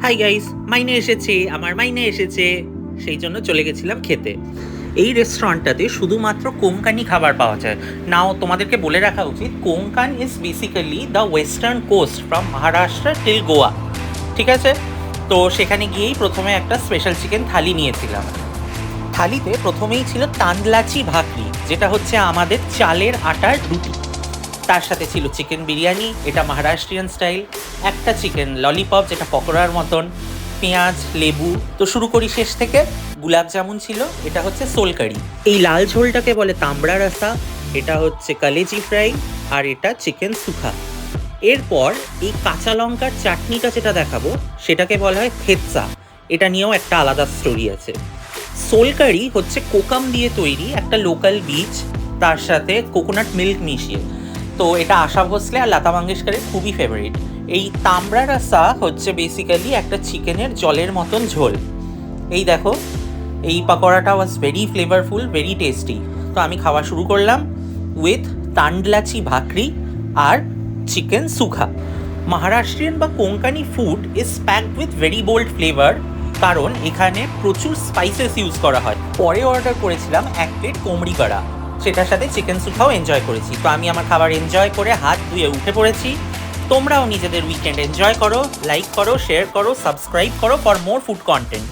Hi guys, মাইনে এসেছে, আমার মাইনে এসেছে, সেই জন্য চলে গেছিলাম খেতে। এই রেস্টুরেন্টটাতে শুধুমাত্র কোঙ্কানি খাবার পাওয়া যায়। নাও তোমাদেরকে বলে রাখা উচিত, Konkan is basically the western coast from Maharashtra till Goa. ঠিক আছে, তো সেখানে গিয়েই প্রথমে একটা স্পেশাল চিকেন থালি নিয়েছিলাম। থালিতে প্রথমেই ছিল তান্দলাচি ভাকরি, যেটা হচ্ছে আমাদের চালের আটার রুটি। তার সাথে ছিল চিকেন বিরিয়ানি, এটা মহারাষ্ট্রিয়ান স্টাইল, একটা চিকেন ললিপপ যেটা পকোড়ার মতন, পেঁয়াজ, লেবু। তো শুরু করি শেষ থেকে। গুলাব জামুন ছিল, এটা হচ্ছে সোলকারি। এই লাল ঝোলটাকে বলে তামড়া রাসা, এটা হচ্ছে কালেজি ফ্রাই, আর এটা চিকেন সুখা। এরপর এই কাঁচা লঙ্কার চাটনিটা যেটা দেখাবো সেটাকে বলা হয় থেতসা। এটা নিয়েও একটা আলাদা স্টোরি আছে। সোলকারি হচ্ছে কোকাম দিয়ে তৈরি একটা লোকাল বীজ, তার সাথে কোকোনাট মিল্ক মিশিয়ে। তো এটা আশা ভোসলে আর লতা মঙ্গেশকরের খুবই ফেভারিট। এই তামড়া রাসা হচ্ছে বেসিক্যালি একটা চিকেনের জলের মতন ঝোল। এই দেখো, এই পাকোড়াটা was very flavourful, very tasty. তো আমি খাওয়া শুরু করলাম with তান্ডলাচি ভাকরি R chicken sukha. Maharashtrian বা Konkani food is packed with very bold flavour, কারণ এখানে প্রচুর স্পাইসেস ইউজ করা হয়। পরে অর্ডার করেছিলাম এক প্লেট কোমড়ি কড়া, সেটার সাথে চিকেন সুখাও এনজয় করেছি। তো আমি আমার খাবার এনজয় করে হাত ধুয়ে উঠে পড়েছি। তোমরাও নিজেদের উইকেন্ড এনজয় করো, লাইক করো, শেয়ার করো, সাবস্ক্রাইব করো ফর মোর ফুড কন্টেন্ট।